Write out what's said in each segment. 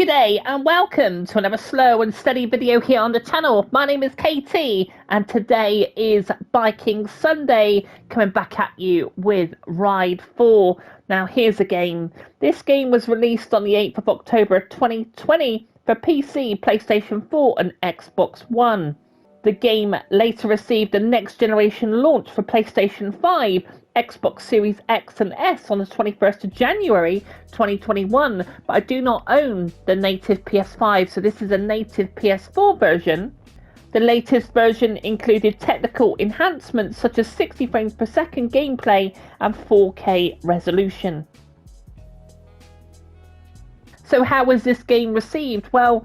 G'day and welcome to another slow and steady video here on the channel. My name is KT and today is Biking Sunday, coming back at you with Ride 4. Now here's a game. This game was released on the 8th of October 2020 for PC, PlayStation 4 and Xbox One. The game later received a next generation launch for PlayStation 5, Xbox Series X and S on the 21st of January 2021, but I do not own the native PS5, so this is a native PS4 version. The latest version included technical enhancements such as 60 frames per second gameplay and 4K resolution. So how was this game received? Well,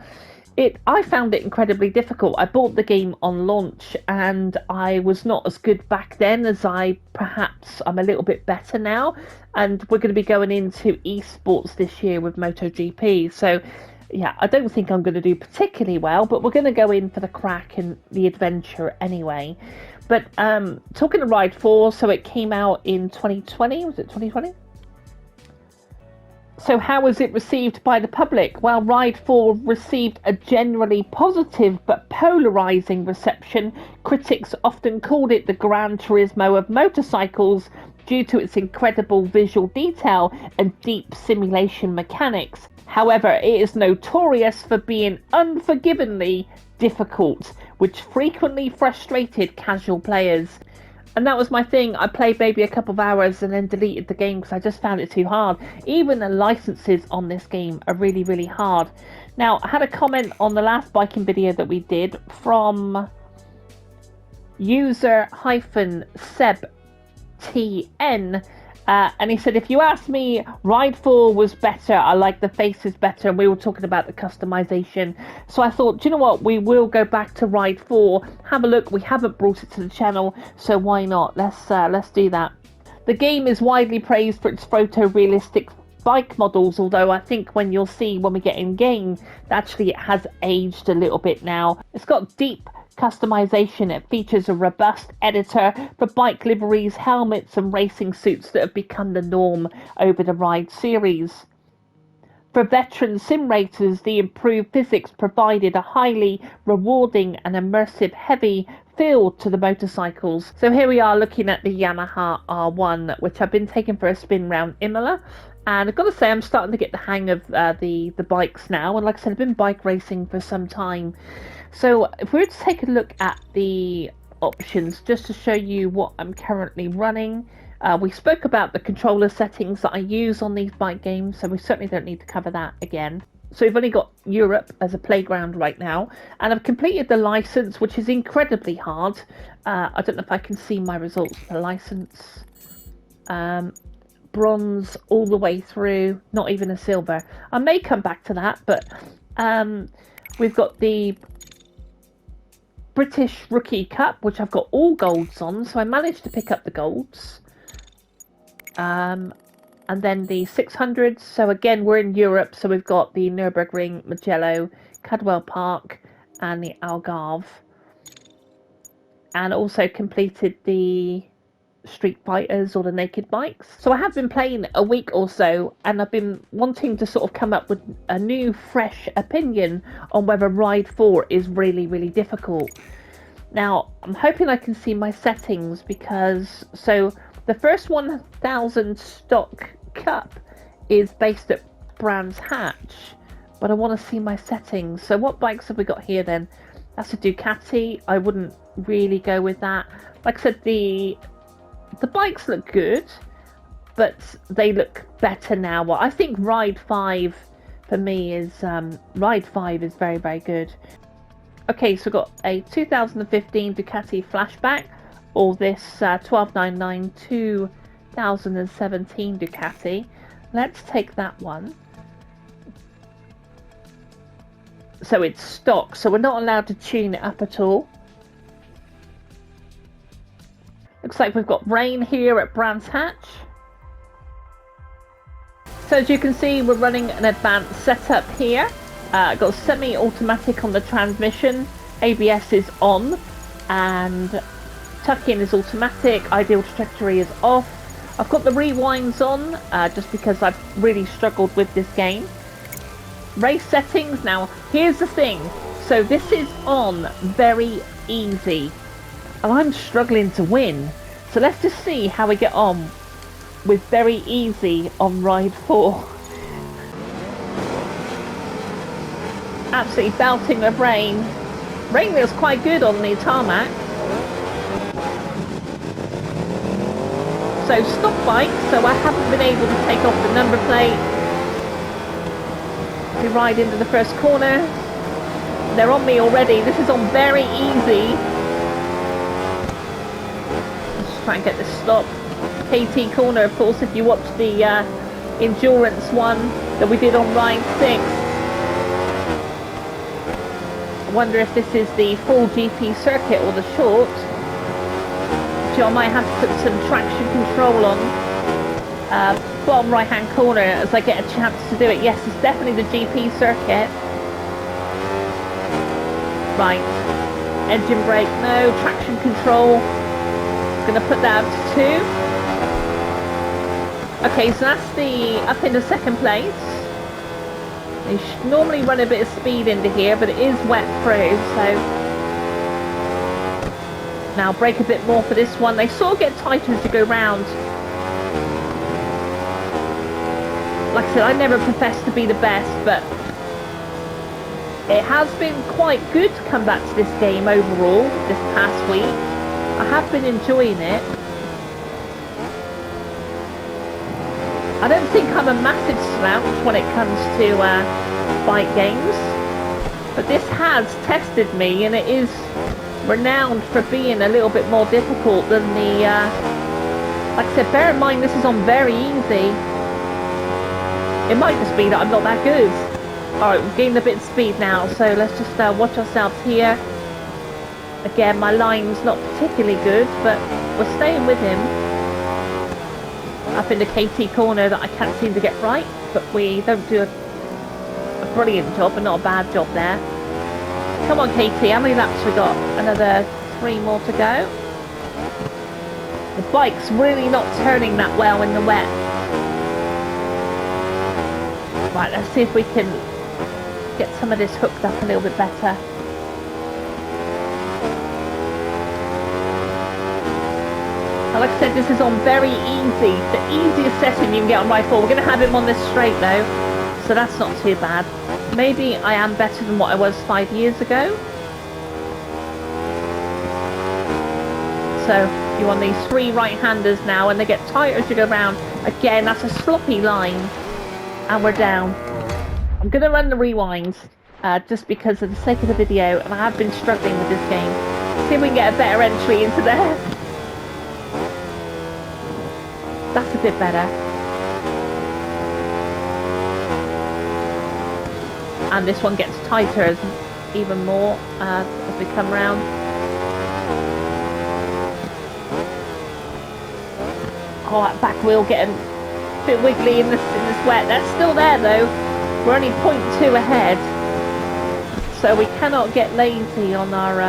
I found it incredibly difficult. I bought the game on launch and I was not as good back then as I'm a little bit better now. And we're going to be going into esports this year with MotoGP. So yeah, I don't think I'm going to do particularly well, but we're going to go in for the crack and the adventure anyway. But talking to Ride 4, so it came out in 2020, was it 2020? So how was it received by the public? Well, Ride 4 received a generally positive but polarizing reception. Critics often called it the Gran Turismo of motorcycles due to its incredible visual detail and deep simulation mechanics. However, it is notorious for being unforgivingly difficult, which frequently frustrated casual players. And that was my thing. I played maybe a couple of hours and then deleted the game because I just found it too hard. Even the licenses on this game are really, really hard. Now, I had a comment on the last biking video that we did from user-SebTN. And he said, if you ask me, Ride 4 was better. I like the faces better. And we were talking about the customization. So I thought, do you know what? We will go back to Ride 4. Have a look. We haven't brought it to the channel. So why not? Let's do that. The game is widely praised for its photorealistic bike models. Although I think when you'll see when we get in game, actually it has aged a little bit now. It's got deep customization. It features a robust editor for bike liveries, helmets and racing suits that have become the norm over the Ride series. For veteran sim racers, the improved physics provided a highly rewarding and immersive heavy feel to the motorcycles. So here we are looking at the Yamaha R1, which I've been taking for a spin round Imola. And I've got to say, I'm starting to get the hang of the bikes now. And like I said, I've been bike racing for some time. So if we were to take a look at the options, just to show you what I'm currently running. We spoke about the controller settings that I use on these bike games, so we certainly don't need to cover that again. So we've only got Europe as a playground right now. And I've completed the license, which is incredibly hard. I don't know if I can see my results for the license. Bronze all the way through, not even a silver. I may come back to that, but we've got the British Rookie Cup, which I've got all golds on, so I managed to pick up the golds. And then the 600s, so again we're in Europe, so we've got the Nürburgring, Mugello, Cadwell Park and the Algarve. And also completed the Street Fighters or the naked bikes. So I have been playing a week or so and I've been wanting to sort of come up with a new fresh opinion on whether Ride 4 is really, really difficult. Now I'm hoping I can see my settings because the first 1000 stock cup is based at Brands Hatch, but I want to see my settings. So what bikes have we got here then? That's a Ducati. I wouldn't really go with that. Like I said, the bikes look good, but they look better now. Well, I think Ride 5 for me is Ride 5 is very, very good. Okay, so we've got a 2015 Ducati Flashback, or this 1299 2017 Ducati. Let's take that one. So it's stock, so we're not allowed to tune it up at all. Looks like we've got rain here at Brands Hatch. So as you can see, we're running an advanced setup here. Got semi-automatic on the transmission, ABS is on, and tuck-in is automatic, ideal trajectory is off. I've got the rewinds on, just because I've really struggled with this game. Race settings. Now, here's the thing. So this is on very easy. And I'm struggling to win. So let's just see how we get on with very easy on ride 4. Absolutely belting with rain. Rain feels quite good on the tarmac. So stop bike, so I haven't been able to take off the number plate. We ride into the first corner. They're on me already. This is on very easy. Let's try and get this stop. KT corner, of course, if you watch the endurance one that we did on ride 6. I wonder if this is the full GP circuit or the short. So I might have to put some traction control on. Bottom right hand corner as I get a chance to do it. Yes, it's definitely the GP circuit. Right. Engine brake, no. Traction control. Gonna put that up to 2. Okay, so that's the up into second place. They should normally run a bit of speed into here, but it is wet through, so now brake a bit more for this one. They sort of get tighter as you go round. Like I said, I never profess to be the best, but it has been quite good to come back to this game overall this past week. I have been enjoying it. I don't think I'm a massive slouch when it comes to bike games, but this has tested me, and it is renowned for being a little bit more difficult than the like I said, bear in mind this is on very easy. It might just be that I'm not that good. Alright, we've gained a bit of speed now, so let's just watch ourselves here. Again, my line's not particularly good, but we're staying with him. Up in the KT corner that I can't seem to get right, but we don't do a brilliant job, but not a bad job there. Come on KT, how many laps we got? Another 3 more to go. The bike's really not turning that well in the wet. Right, let's see if we can get some of this hooked up a little bit better. Like I said, this is on very easy. The easiest setting you can get on ride 4. We're going to have him on this straight though, so that's not too bad. Maybe I am better than what I was 5 years ago. So you're on these 3 right-handers now, and they get tighter as you go round. Again, that's a sloppy line, and we're down. I'm going to run the rewinds just because of the sake of the video, and I have been struggling with this game. See if we can get a better entry into there. That's a bit better. And this one gets tighter even more as we come round. Oh, that back wheel getting a bit wiggly in this wet. That's still there though. We're only 0.2 ahead. So we cannot get lazy on our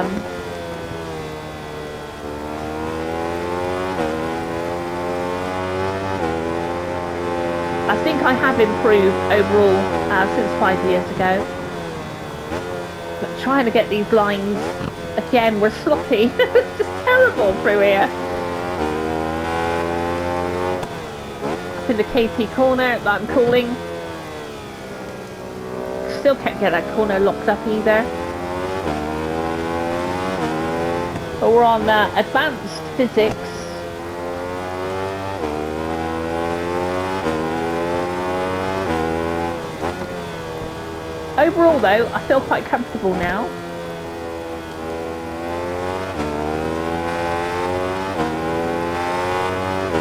I think I have improved overall since 5 years ago. But trying to get these lines, again, we're sloppy. It's just terrible through here. Up in the KT corner that I'm calling. Still can't get that corner locked up either. But we're on advanced physics. Overall though, I feel quite comfortable now.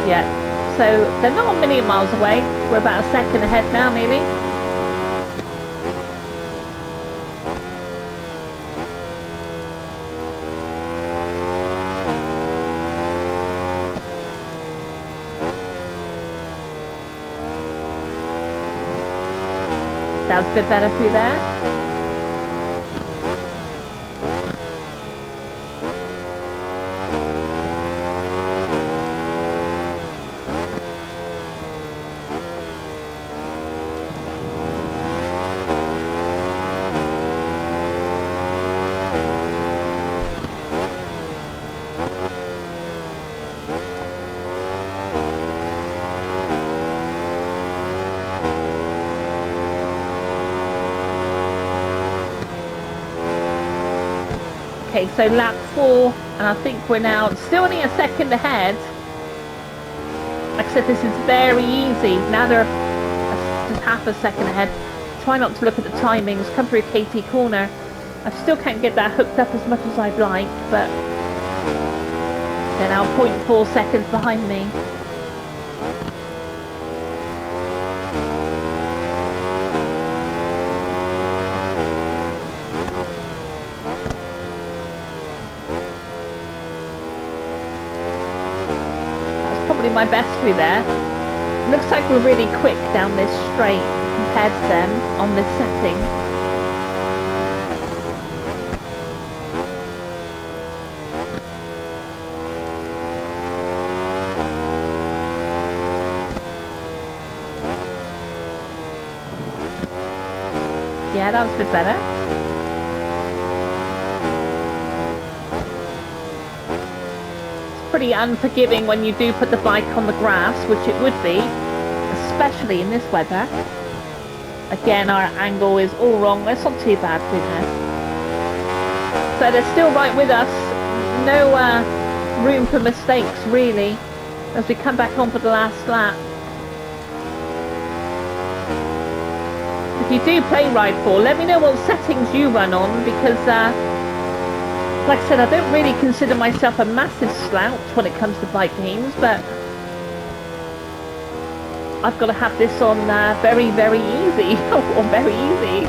Yeah, so they're not a million miles away. We're about a second ahead now, maybe. Sounds a bit better through there. Okay, so lap 4, and I think we're now still only a second ahead. Like I said, this is very easy. Now they're just half a second ahead. Try not to look at the timings. Come through KT corner. I still can't get that hooked up as much as I'd like, but they're now 0.4 seconds behind me. That's probably my best through there. Looks like we're really quick down this straight compared to them on this setting. Yeah, that was a bit better. It's pretty unforgiving when you do put the bike on the grass, which it would be, especially in this weather. Again, our angle is all wrong. That's not too bad through there. So they're still right with us. No room for mistakes, really, as we come back on for the last lap. If you do play Ride 4, let me know what settings you run on, because like I said, I don't really consider myself a massive slouch when it comes to bike games, but I've got to have this on very, very easy, or very easy.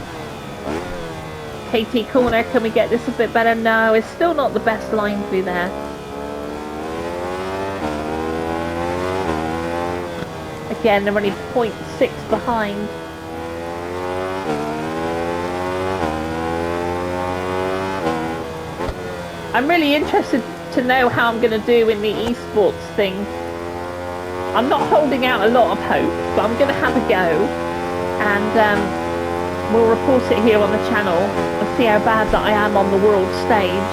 KT corner, can we get this a bit better? No, it's still not the best line through there. Again, they're only 0.6 behind. I'm really interested to know how I'm going to do in the esports thing. I'm not holding out a lot of hope, but I'm going to have a go, and we'll report it here on the channel and see how bad that I am on the world stage.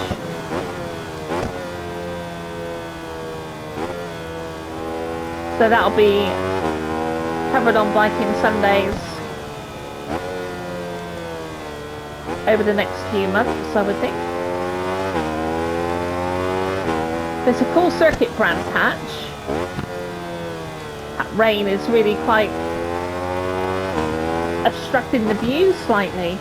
So that'll be covered on Biking Sundays over the next few months, I would think. There's a cool circuit brand patch. That rain is really quite obstructing the view slightly.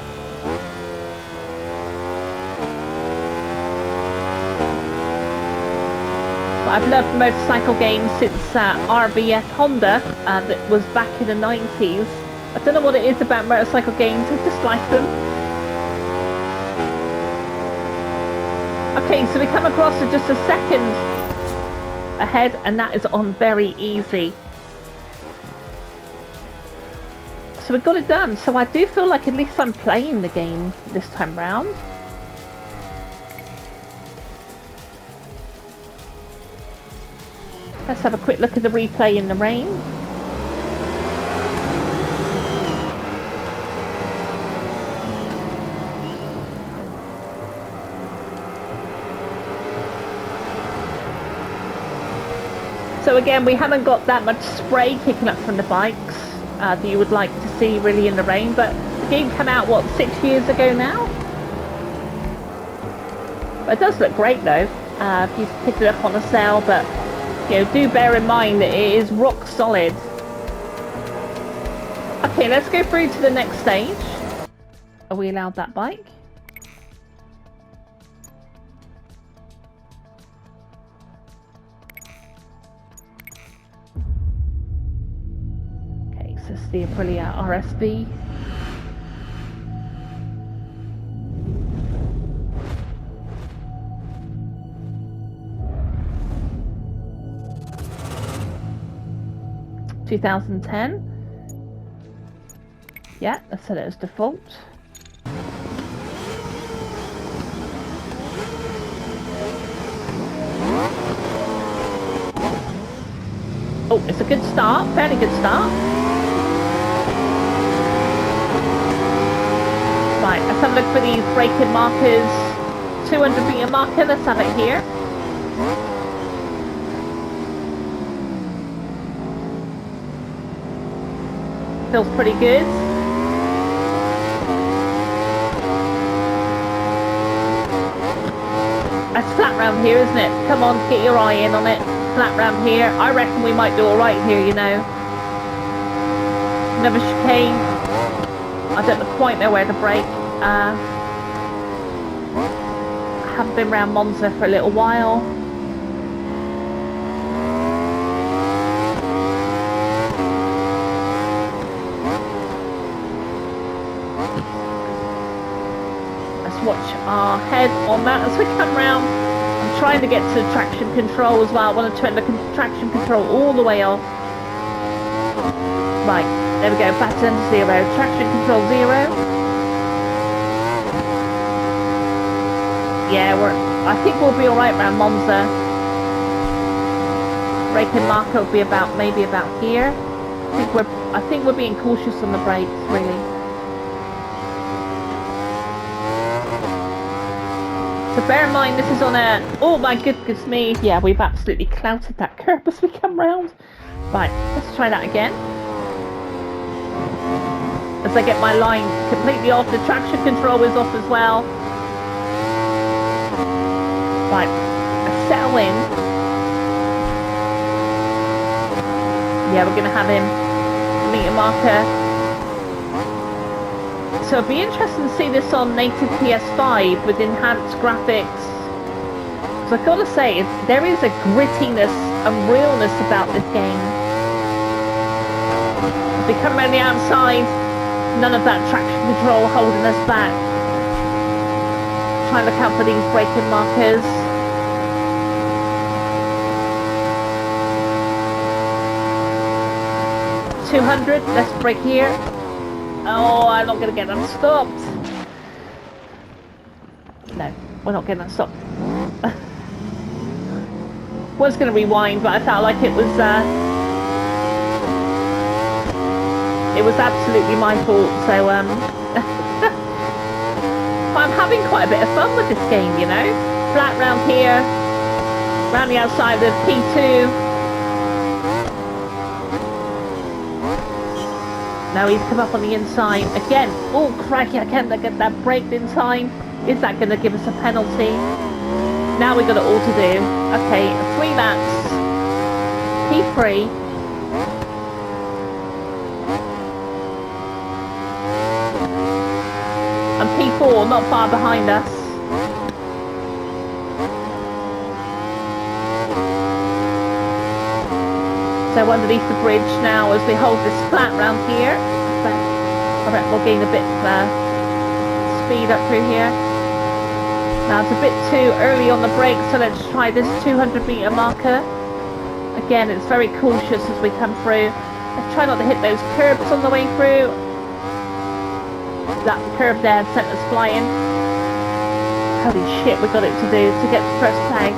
But I've loved motorcycle games since RBF Honda, that was back in the 90s. I don't know what it is about motorcycle games, I just like them. Okay, so we come across to just a second ahead, and that is on very easy. So we got it done. So I do feel like at least I'm playing the game this time round. Let's have a quick look at the replay in the rain. So again, we haven't got that much spray kicking up from the bikes that you would like to see really in the rain, but the game came out, what, 6 years ago now? But it does look great though, if you pick it up on a sale, but you know, do bear in mind that it is rock solid. Okay, let's go through to the next stage. Are we allowed that bike? This is the Aprilia RSV. (2010). Yeah, I set it as default. Oh, it's a good start, fairly good start. Right, let's have a look for these braking markers. 200 meter marker, let's have it here. Feels pretty good. round here, isn't it? Come on, get your eye in on it. Flat round here. I reckon we might do alright here, you know. Another chicane. I don't quite know where to brake. I haven't been around Monza for a little while. Watch our head on that as we come round. I'm trying to get to traction control as well. I want to turn the traction control all the way off. Right, there we go, button 0, traction control 0. Yeah, I think we'll be alright around Monza. Braking marker will be maybe about here. I think we're being cautious on the brakes, really. So bear in mind this is on a... Oh my goodness me. Yeah, we've absolutely clouted that curb as we come round. Right, let's try that again. As I get my line completely off, the traction control is off as well. Right, let's settle in. Yeah, we're going to have him meter marker. So it'd be interesting to see this on native PS5 with enhanced graphics. So I've got to say, there is a grittiness and realness about this game. As we come around the outside, none of that traction control holding us back. Try and look out for these braking markers. .200, let's brake here. Oh, I'm not going to get them stopped. No, we're not getting them stopped. Was going to rewind, but I felt like it was absolutely my fault. So but I'm having quite a bit of fun with this game, you know. Flat round here, round the outside of P2. Now he's come up on the inside again. Oh crikey, I can't get that braked in time. Is that going to give us a penalty? Now we've got it all to do. Okay, 3 laps. P3. And P4 not far behind us. So underneath the bridge now as we hold this flat round here. I reckon we'll gain a bit of speed up through here. Now it's a bit too early on the brake, so let's try this 200 meter marker. Again, it's very cautious as we come through. Let's try not to hit those curbs on the way through. That curb there sent us flying. Holy shit, we got it to do to get the first tag.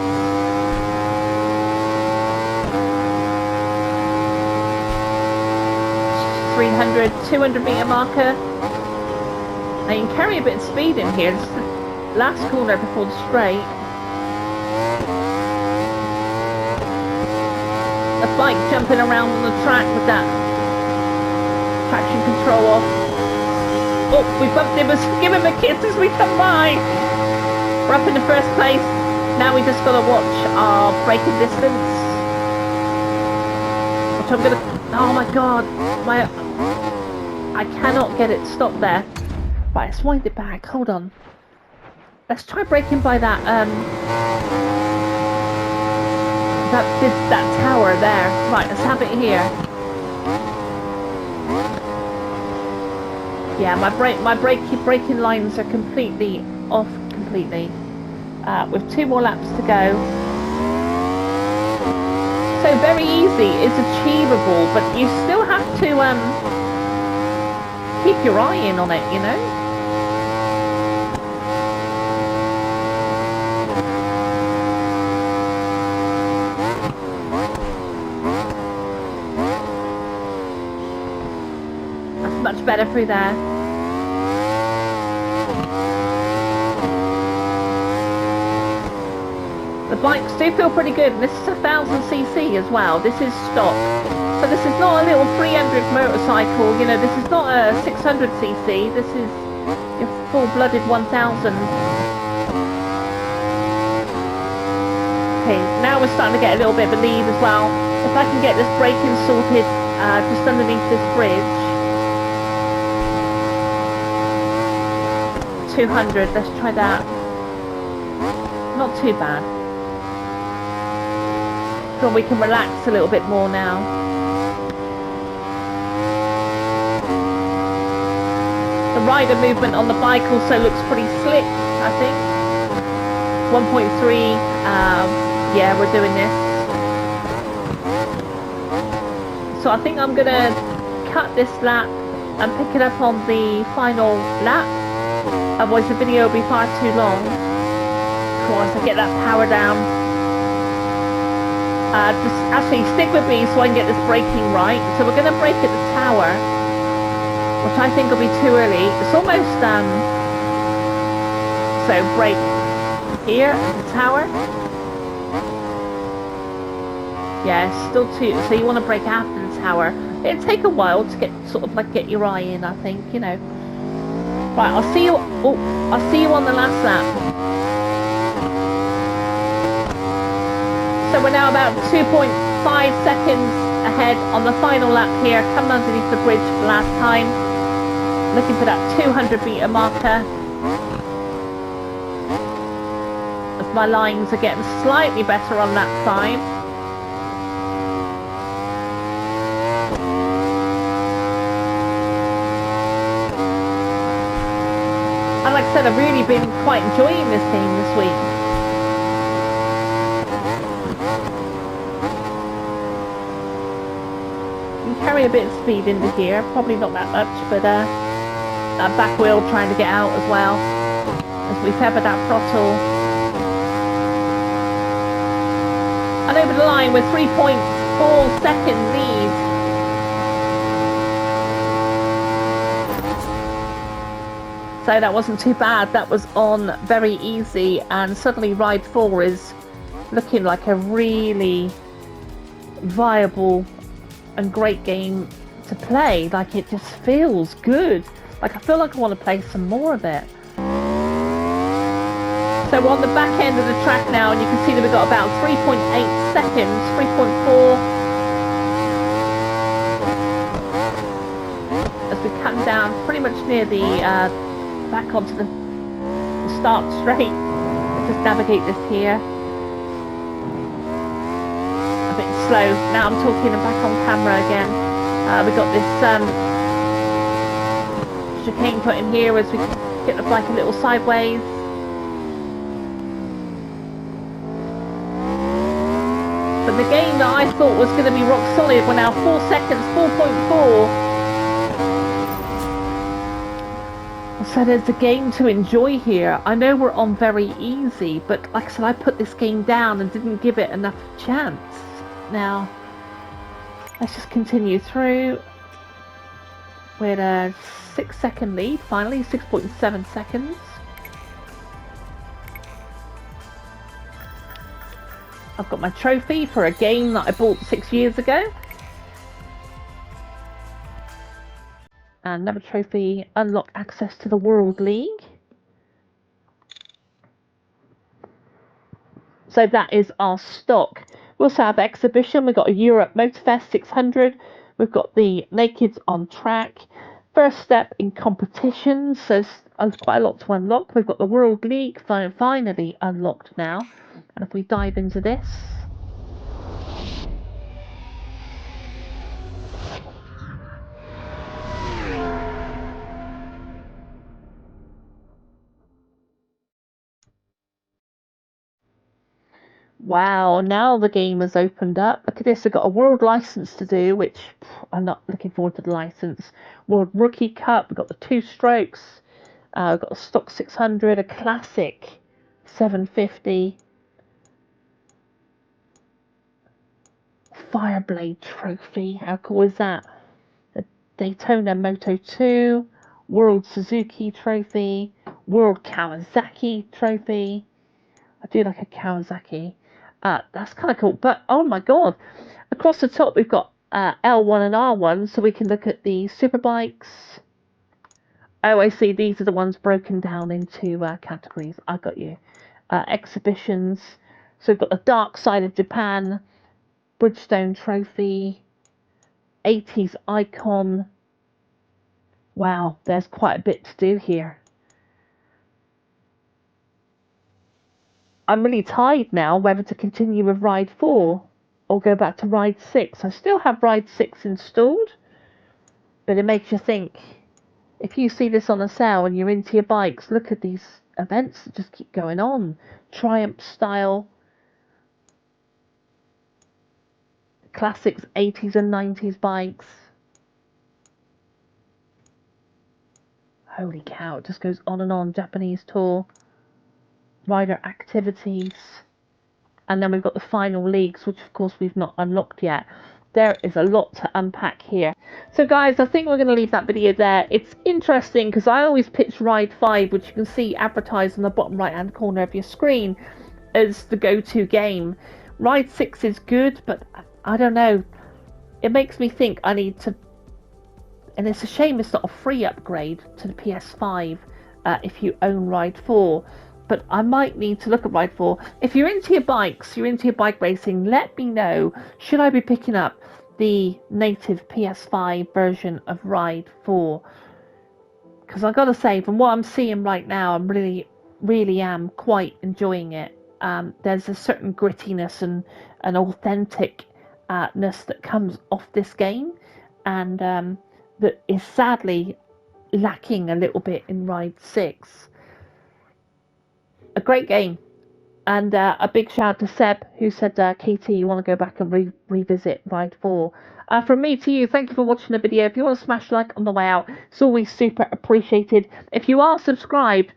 300, 200 meter marker. Now you can carry a bit of speed in here. This is the last corner before the straight. A bike jumping around on the track with that traction control off. Oh, we bumped him. Give him a kiss as we come by. We're up in the first place. Now we just got to watch our braking distance. Which I'm gonna. Oh my god, I cannot get it stopped there. Right, let's wind it back. Hold on. Let's try braking by that that tower there. Right, let's have it here. Yeah, my braking lines are completely off completely. With 2 more laps to go. So very easy, it's achievable, but you still have to keep your eye in on it, you know. That's much better through there. The bikes do feel pretty good, and this is 1000cc as well. This is stock. So this is not a little 300 motorcycle, you know, this is not a 600cc, this is your full-blooded 1000. Okay, now we're starting to get a little bit of a lead as well. If I can get this braking sorted just underneath this bridge. 200, let's try that. Not too bad. So we can relax a little bit more now. The rider movement on the bike also looks pretty slick, I think. 1.3, yeah, we're doing this. So I think I'm gonna cut this lap and pick it up on the final lap. Otherwise the video will be far too long. Once I get that power down. Just actually stick with me so I can get this braking right. So we're gonna brake at the tower, which I think will be too early. It's almost so brake here at the tower. Yeah, still too. So you want to brake after the tower. It'll take a while to get sort of like get your eye in, I think, you know. Right, I'll see you. Oh, I'll see you on the last lap. So we're now about 2.5 seconds ahead on the final lap here, coming underneath the bridge for the last time. Looking for that 200 metre marker. As my lines are getting slightly better on that side. And like I said, I've really been quite enjoying this game this week. You can carry a bit of speed into here, probably not that much, but that back wheel trying to get out as well as we pepper that throttle. And over the line with 3.4 second lead. So that wasn't too bad. That was on very easy, and suddenly Ride 4 is looking like a really viable and great game to play. Like, it just feels good. Like, I feel like I want to play some more of it. So we're on the back end of the track now, and you can see that we've got about 3.8 seconds, 3.4. As we come down pretty much near the back onto the start straight. Let's just navigate this here. A bit slow. Now I'm talking back on camera again. We've got this chicane put in here as we get the bike a little sideways. But the game that I thought was going to be rock solid, we're now 4 seconds, 4.4. So there's a game to enjoy here. I know we're on very easy, but like I said, I put this game down and didn't give it enough chance. Now, let's just continue through with a 6-second lead, finally, 6.7 seconds. I've got my trophy for a game that I bought 6 years ago. Another trophy, unlock access to the World League. So that is our stock. We also have exhibition. We've got a Europe Motorfest 600. We've got the Nakeds on Track. First step in competitions. So there's quite a lot to unlock. We've got the World League finally unlocked now. And if we dive into this. Wow, now the game has opened up. Look at this, I've got a world license to do, which I'm not looking forward to the license. World Rookie Cup, we've got the 2 strokes, we've got a stock 600, a classic 750, Fireblade Trophy, how cool is that? A Daytona Moto 2, World Suzuki Trophy, World Kawasaki Trophy. I do like a Kawasaki. That's kind of cool. But, oh my god. Across the top, we've got L1 and R1, so we can look at the superbikes. Oh, I see. These are the ones broken down into categories. I got you. Exhibitions. So we've got the Dark Side of Japan, Bridgestone Trophy, 80s Icon. Wow, there's quite a bit to do here. I'm really tied now whether to continue with Ride 4 or go back to Ride 6. I still have Ride 6 installed, but it makes you think. If you see this on a sale and you're into your bikes, look at these events that just keep going on. Triumph style, classics 80s and 90s bikes. Holy cow, it just goes on and on. Japanese tour, rider activities. And then we've got the final leagues, which of course we've not unlocked yet. There is a lot to unpack here. So guys, I think we're going to leave that video there. It's interesting because I always pitch Ride 5, which you can see advertised on the bottom right hand corner of your screen, as the go-to game. Ride 6 is good, but I don't know. It makes me think I need to... And it's a shame it's not a free upgrade to the PS5 if you own Ride 4. But I might need to look at Ride 4. If you're into your bikes, you're into your bike racing, let me know. Should I be picking up the native PS5 version of Ride 4? Because I've got to say, from what I'm seeing right now, I'm really am quite enjoying it. There's a certain grittiness and an authenticness that comes off this game. And that is sadly lacking a little bit in Ride 6. A great game, and a big shout out to Seb, who said, KT, you want to go back and revisit Ride 4. From me to you, thank you for watching the video. If you want to smash like on the way out, it's always super appreciated. If you are subscribed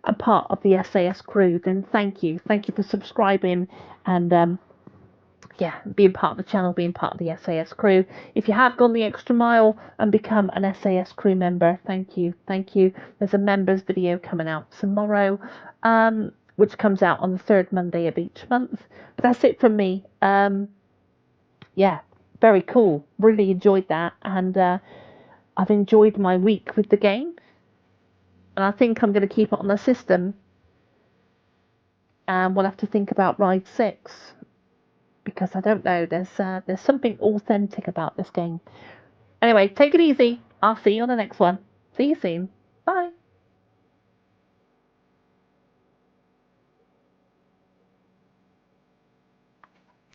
and part of the SAS crew, then thank you. Thank you for subscribing and being part of the channel, being part of the SAS crew. If you have gone the extra mile and become an SAS crew member, thank you. There's a members video coming out tomorrow, which comes out on the third Monday of each month. But that's it from me. Very cool. Really enjoyed that, and I've enjoyed my week with the game, and I think I'm going to keep it on the system, and we'll have to think about Ride 6. Because I don't know, there's something authentic about this game. Anyway, take it easy. I'll see you on the next one. See you soon. Bye.